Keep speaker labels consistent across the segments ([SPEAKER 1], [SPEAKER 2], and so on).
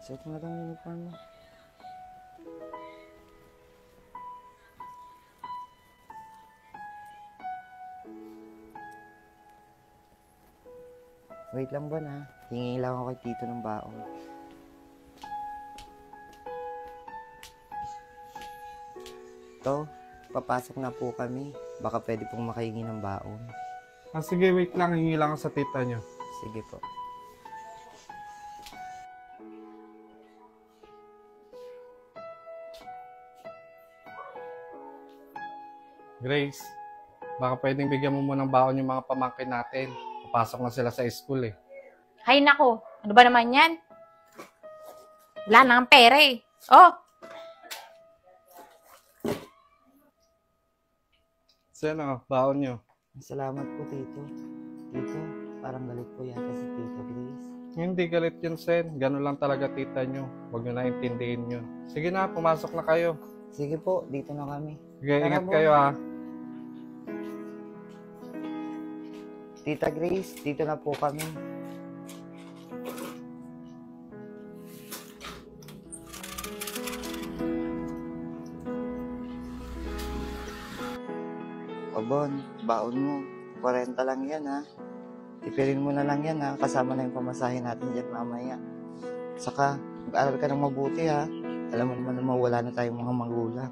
[SPEAKER 1] Suot mo lang yung uniform mo. Wait lang Bon ha. Hingi lang ako kay Tito ng baon. To, papasok na po kami. Baka pwede pong makahingi ng baon.
[SPEAKER 2] Sige, wait lang. Hingi lang ako sa tita nyo.
[SPEAKER 1] Sige po.
[SPEAKER 2] Grace, baka pwedeng bigyan mo munang baon yung mga pamangkin natin. Papasok na sila sa school eh.
[SPEAKER 3] Hay nako, ano ba naman yan? Wala na ang pera eh. Oh,
[SPEAKER 2] So ano, baon nyo.
[SPEAKER 1] Salamat po, Tito. Tito, parang galit po yata si Tito Grace.
[SPEAKER 2] Hindi galit yun, Sen. Ganun lang talaga tita nyo. Huwag nyo na intindihin yun. Sige na, pumasok na kayo.
[SPEAKER 1] Sige po, dito na kami.
[SPEAKER 2] Sige,
[SPEAKER 1] Tara,
[SPEAKER 2] ingat
[SPEAKER 1] Bon.
[SPEAKER 2] kayo ha.
[SPEAKER 1] Tita Grace, dito na po kami. O Bon, baon mo. 40 lang yan ha. Tipirin mo na lang yan ha. Kasama na yung pamasahin natin dyan mamaya. Saka, mag-aral ka ng mabuti ha. Alam mo naman na mawala na tayong mga magulang.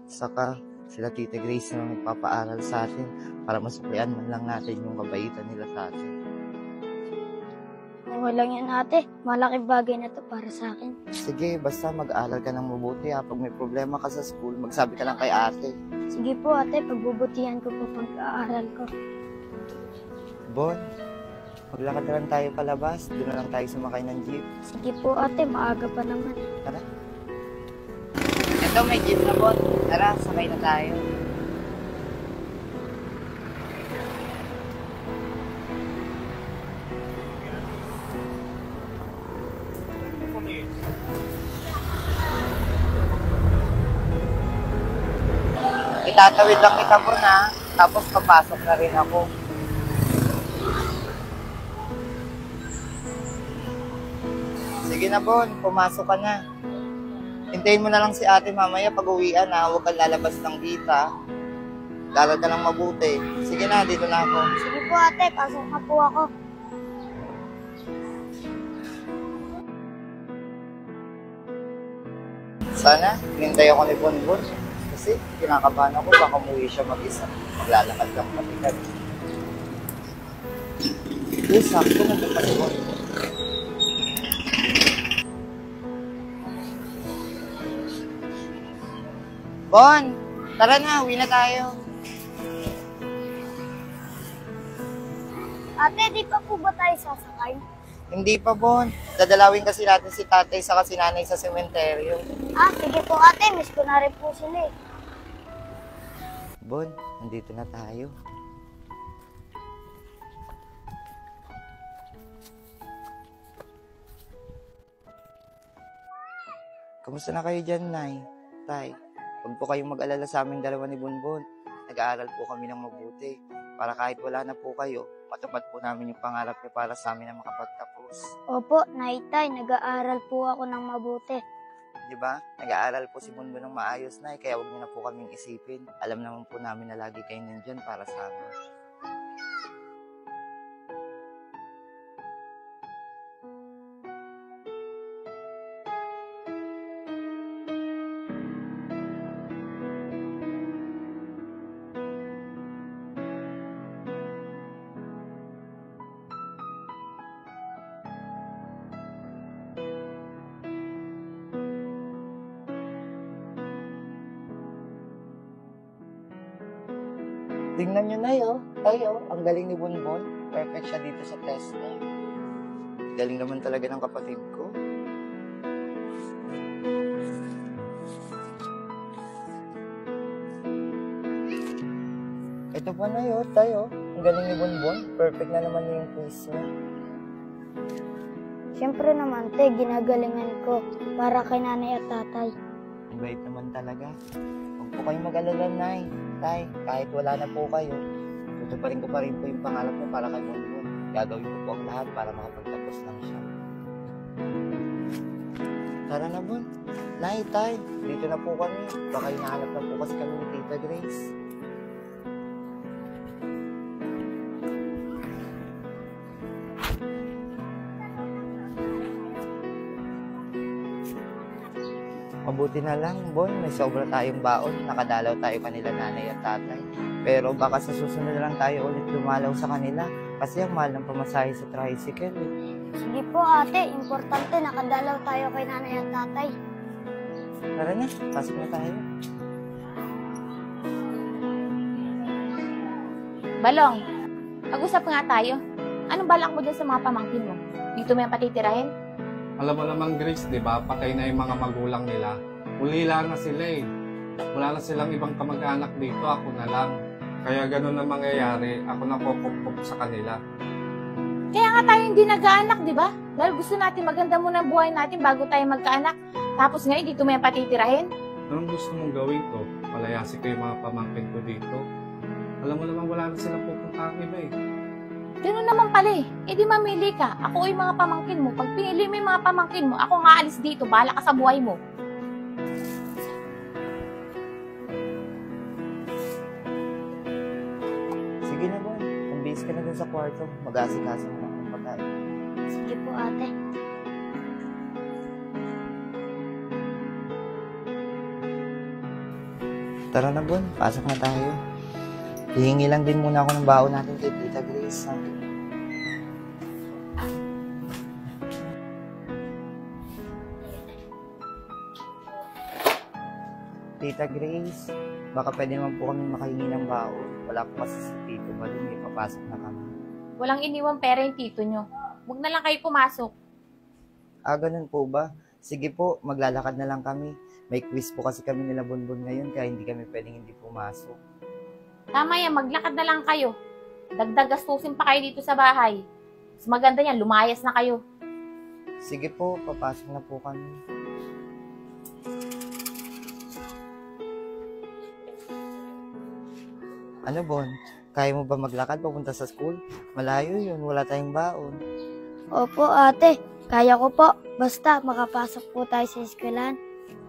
[SPEAKER 1] Saka, sila Tita Grace na nagpapaaral sa atin para masuklian man lang natin yung kabaitan nila sa atin.
[SPEAKER 4] Okay lang yan ate. Malaking bagay na to para sa akin.
[SPEAKER 1] Sige, basta mag-aral ka ng mabuti ha. Pag may problema ka sa school, magsabi ka lang kay ate.
[SPEAKER 4] Sige po ate, pagbubutihan ko po pag-aaral ko.
[SPEAKER 1] Bon, maglakad na lang tayo palabas. Doon na lang tayo sumakay ng jeep.
[SPEAKER 4] Sige po ate, maaga pa naman.
[SPEAKER 1] Tara. Ito, may jeep na Bon. Tara, sakay na tayo. Itatawid lang kita Bon ha. Tapos papasok na rin ako. Sige na Bon, pumasok ka na. Hintayin mo na lang si ate mamaya pag uwian ha. Huwag kang lalabas ng kita. Aral ka lang mabuti. Sige na, dito na ako.
[SPEAKER 4] Sige po ate, pasok na po ako.
[SPEAKER 1] Sana, hinintay ako ni Bonbon. Kasi kinakabahan ako, baka umuwi siya mag-isa. Maglalakad lang pati kami. Sakto na pa si Bonbon. Bon, tara na, uwi na tayo.
[SPEAKER 4] Ate, di pa po ba tayo sasakay?
[SPEAKER 1] Hindi pa, Bon. Dadalawin kasi natin si tatay sa si nanay sa sementeryo.
[SPEAKER 4] Sige po ate, miss ko na rin po sila eh.
[SPEAKER 1] Bon, nandito na tayo. Kamusta na kayo dyan, Nay? Tay, huwag po kayong mag-alala sa aming dalawa ni Bonbon. Nag-aaral po kami ng mabuti. Para kahit wala na po kayo, matupad po namin yung pangarap niyo para sa amin na makapagtapos.
[SPEAKER 4] Opo, naitay, nag-aaral po ako ng mabuti.
[SPEAKER 1] Di ba? Nag-aaral po si Bonbon ng maayos, Nay, kaya huwag niyo na po kaming isipin. Alam naman po namin na lagi kayo nandyan para sa amin. Tingnan nyo na yun. Tayo, ang galing ni Bonbon. Perfect siya dito sa test na. Galing naman talaga ng kapatid ko. Ito pa na yun, tayo. Ang galing ni Bonbon. Perfect na naman yung quiz niya.
[SPEAKER 4] Siyempre naman, te, ginagalingan ko para kay nanay at tatay.
[SPEAKER 1] Ang bait naman talaga. Huwag po kayong mag-alala, Nay. Tay, kahit wala na po kayo, tutuparin ko pa rin po yung pangarap niyo para kay Bonbon. Gagawin ko po ang lahat para makapagtapos lang siya. Tara na, Bon. Nay, tay, dito na po kami. Baka hinahanap na po kasi kami ni Tita Grace. Mabuti na lang, Bon. May sobra tayong baon. Nakadalaw tayo kanila nanay at tatay. Pero baka sa susunod na lang tayo ulit dumalaw sa kanila. Kasi ang mahal ng pamasahe sa tricycle. Eh.
[SPEAKER 4] Sige po ate, importante nakadalaw tayo kay nanay at tatay.
[SPEAKER 1] Tara na, pasok na tayo.
[SPEAKER 3] Balong, mag-usap nga tayo. Anong balak mo dyan sa mga pamangkin mo? Dito mo yung patitirahin?
[SPEAKER 2] Alam mo naman, Grace, di ba? Patay na yung mga magulang nila. Ulila na sila eh. Wala na silang ibang kamag-anak dito. Ako na lang. Kaya ganun na mangyayari. Ako na kukup sa kanila.
[SPEAKER 3] Kaya nga tayo hindi nag-aanak, di ba? Dahil gusto natin maganda muna ang buhay natin bago tayo magkaanak. Tapos ngayon, dito mo yung patitirahin?
[SPEAKER 2] Anong gusto mong gawin ko? Palayasi ko yung mga pamangkin ko dito. Alam mo naman, wala na silang pupuntahan iba eh.
[SPEAKER 3] Ganun naman pala eh. E di mamili ka. Ako o yung mga pamangkin mo. Pag pinili mo yung mga pamangkin mo, ako nga alis dito. Bahala ka sa buhay mo.
[SPEAKER 1] Sige na, Bon. Umbihis ka na dun sa kwarto. Mag-aasikaso mo lang ang pagkain.
[SPEAKER 4] Sige po ate.
[SPEAKER 1] Tara na, Bon. Pasok na tayo. Hihingi lang din muna ako ng baon natin kay Tita Grace. Ha? Tita Grace, baka pwede naman po kami makahingi ng baon. Wala po kasi si Tito Balong. Papasok na kami.
[SPEAKER 3] Walang iniwang pera yung tito nyo. Huwag na lang kayo pumasok.
[SPEAKER 1] Ganun po ba? Sige po, maglalakad na lang kami. May quiz po kasi kami nila Bonbon ngayon kaya hindi kami pwedeng hindi pumasok.
[SPEAKER 3] Tama yan, maglakad na lang kayo. Dagdag gastusin pa kayo dito sa bahay. Mas maganda yan, lumayas na kayo.
[SPEAKER 1] Sige po, papasok na po kami. Ano, Bon? Kaya mo ba maglakad papunta sa school? Malayo yun, wala tayong baon.
[SPEAKER 4] Opo ate, kaya ko po. Basta makapasok po tayo sa eskwelahan.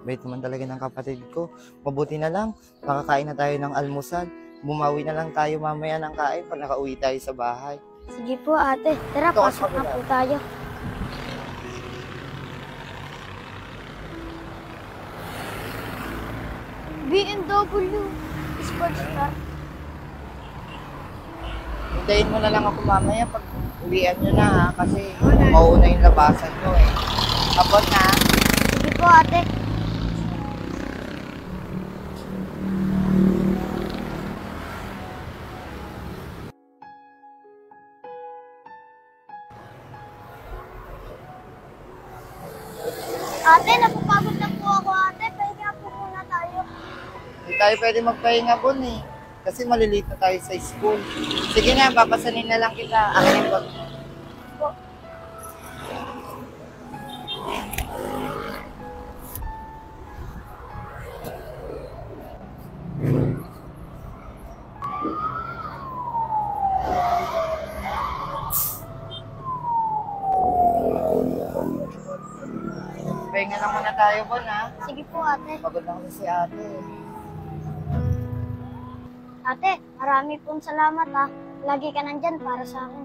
[SPEAKER 1] Bait naman talaga ng kapatid ko. Mabuti na lang, makakain na tayo ng almusal. Bumawi na lang tayo mamaya ng kain pag nakauwi tayo sa bahay.
[SPEAKER 4] Sige po ate, tara
[SPEAKER 1] Ito,
[SPEAKER 4] pasok na
[SPEAKER 1] kabila.
[SPEAKER 4] po tayo. BMW Sports Car.
[SPEAKER 1] Hintayin mo na lang ako mamaya pag uwian nyo na ha, kasi mauuna yung labasan nyo eh. Abot na.
[SPEAKER 4] Sige po ate. Ate, napapagod na po ako ate. Pahinga po muna tayo.
[SPEAKER 1] Hindi tayo pwede magpahinga Bon eh. Kasi malilate na tayo sa school. Sige na, papasanin na lang kita. Akin yung bag. Pahinga lang muna tayo Bon ha.
[SPEAKER 4] Sige po ate.
[SPEAKER 1] Pagod na kasi si ate.
[SPEAKER 4] Ate, marami pong salamat ha. Lagi ka nandyan para sa akin.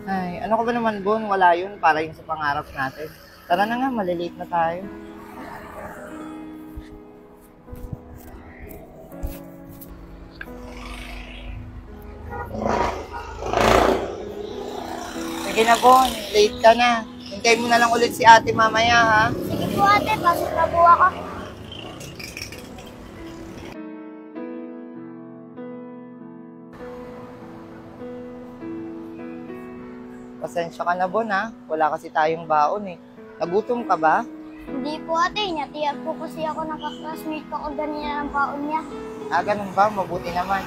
[SPEAKER 1] Ay, ano ka ba naman Bon? Wala yun para yung sa pangarap natin. Tara na nga, malilate na tayo. Sige na Bon, late ka na. Hintayin mo na lang ulit si ate mamaya ha.
[SPEAKER 4] Sige po ate, pasok na po ako.
[SPEAKER 1] Pasensya ka na Bon ha. Wala kasi tayong baon eh. Nagutom ka ba?
[SPEAKER 4] Hindi po ate, inatiyan po kasi ako ng kaklasmate ko kung ganyan ang baon niya.
[SPEAKER 1] Ganun ba? Mabuti naman.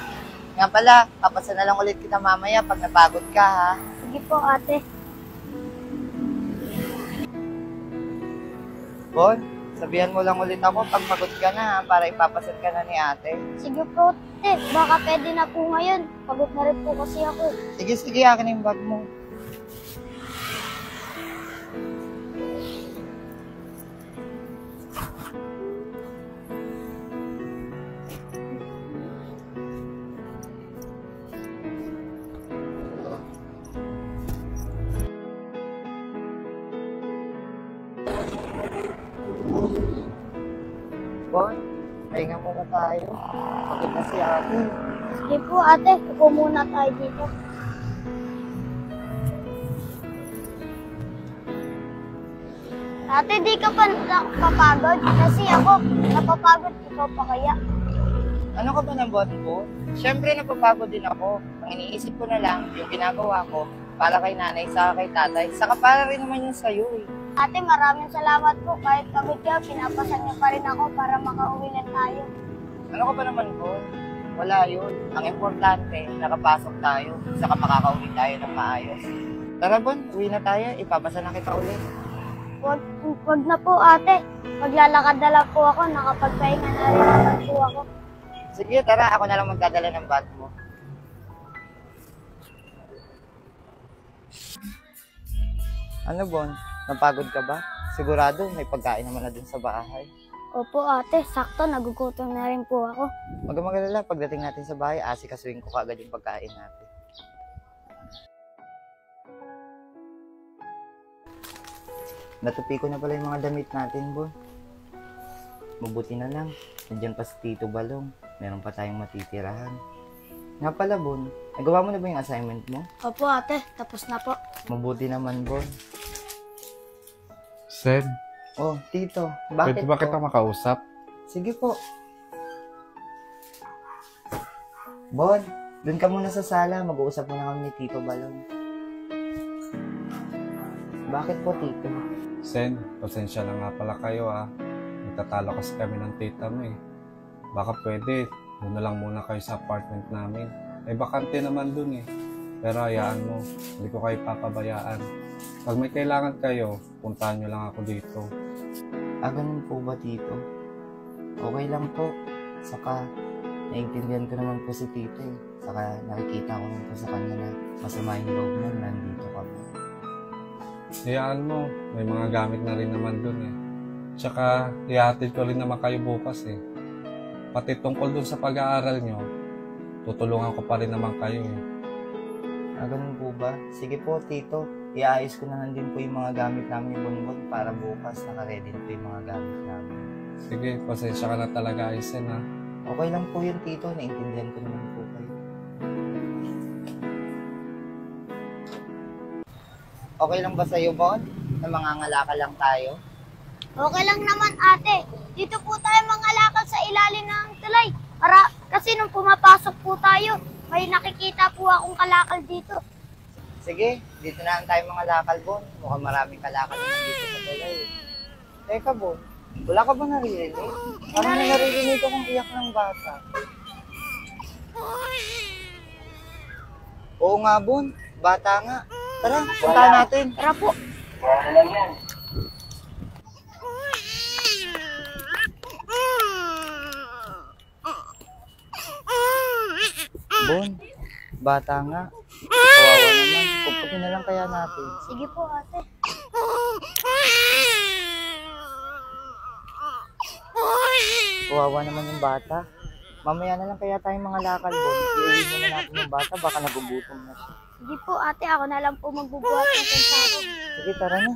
[SPEAKER 1] Nga pala, papasan na lang ulit kita mamaya pag napagod ka ha.
[SPEAKER 4] Sige po ate.
[SPEAKER 1] Bon, sabihan mo lang ulit ako pag pagod ka na ha, para ipapasan ka na ni ate.
[SPEAKER 4] Sige po ate, baka pwede na po ngayon. Pagod na rin po kasi ako.
[SPEAKER 1] Sige, sige, akin yung bag mo. Bon, pahinga muna tayo. Pagod na si ate.
[SPEAKER 4] Sige po ate, upo muna tayo dito. Ate, di ka pa napapagod? Kasi ako, napapagod. Ikaw pa kaya?
[SPEAKER 1] Ano ka ba ng Bon? Siyempre napapagod din ako. Ang iniisip ko na lang, yung ginagawa ko, para kay nanay, saka kay tatay, saka para rin naman yung sa'yo eh.
[SPEAKER 4] Ate, maraming salamat po. Kahit pagod ka, pinapasan niyo pa rin ako para makauwi na tayo.
[SPEAKER 1] Ano ka ba naman, Bon? Wala yun. Ang importante, nakapasok tayo, saka makakauwi tayo ng maayos. Tara, Bon, uwi na tayo. Ipapasa na kita ulit.
[SPEAKER 4] Wag na po ate. Maglalakad na lang po ako. Nakapagpahinga na rin naman po ako.
[SPEAKER 1] Sige, tara. Ako na lang magdadala ng bag mo. Ano, Bon? Napagod ka ba? Sigurado may pagkain naman na dun sa bahay.
[SPEAKER 4] Opo ate, sakto. Nagugutom na rin po ako.
[SPEAKER 1] Huwag kang mag-alala, pagdating natin sa bahay, asikasuhin ko kaagad yung pagkain natin. Natupi ko na pala yung mga damit natin, Bon. Mabuti na lang. Nandiyan pa si Tito Balong. Meron pa tayong matitirahan. Nga pala, Bon. Nagawa mo na ba yung assignment mo?
[SPEAKER 4] Opo ate, tapos na po.
[SPEAKER 1] Mabuti naman, Bon.
[SPEAKER 2] Sen,
[SPEAKER 1] Oh, Tito.
[SPEAKER 2] pwede
[SPEAKER 1] Bakit
[SPEAKER 2] ba
[SPEAKER 1] po?
[SPEAKER 2] kita makausap?
[SPEAKER 1] Sige po. Bon, dun ka muna sa sala. Mag-uusap muna kami ni Tito Balong. Bakit po, Tito?
[SPEAKER 2] Sen, pasensya na nga pala kayo ah. Nagtatalo kasi kami ng tita mo eh. Baka pwede, doon na lang muna kayo sa apartment namin. Eh, bakante naman dun eh. Pero hayaan mo, hindi ko kayo papabayaan. Pag may kailangan kayo, puntahan nyo lang ako dito.
[SPEAKER 1] Ganun po ba, Tito? Okay lang po. Saka, naiintindihan ko naman po si Tito eh. Saka, nakikita ko naman po sa kanya na masama yung loob nun, nandito kami.
[SPEAKER 2] Hayaan mo, may mga gamit na rin naman dun eh. Tsaka, ihatid ko rin naman kayo bukas eh. Pati tungkol dun sa pag-aaral nyo, tutulungan ko pa rin naman kayo eh.
[SPEAKER 1] Ganun po ba? Sige po, Tito. Iayos ko na lang din po yung mga gamit namin ni Bonbon para bukas naka-ready na po yung mga gamit namin.
[SPEAKER 2] Sige, pasensya ka na talaga, Aisen ha.
[SPEAKER 1] Okay lang po yun, Tito. Naintindihan ko naman po kayo. Okay lang ba sa'yo, Bon? Na mangangalakal lang tayo?
[SPEAKER 4] Okay lang naman ate. Dito po tayo mangalakal sa ilalim ng tulay. Kasi nung pumapasok po tayo, may nakikita po akong kalakal dito.
[SPEAKER 1] Sige, dito na lang tayo mangalakal, Bon. Mukhang maraming kalakal na dito sa tulay. Teka, Bon. Wala ka ba naririnig? Parang naririnig akong iyak ng bata. Oo nga, Bon. Bata nga. Tara, puntahan natin.
[SPEAKER 4] Tara po.
[SPEAKER 1] Bon, bata nga. Kawawa naman. Kuputin na lang kaya natin.
[SPEAKER 4] Sige po ate.
[SPEAKER 1] Kawawa naman yung bata. Mamaya na lang kaya tayong mga lakal, Bon. Iuwi muna natin yung bata. Baka nagugutom na siya.
[SPEAKER 4] Sige po ate, ako na lang po magbubuhat ng sensaro.
[SPEAKER 1] Sige, tara na.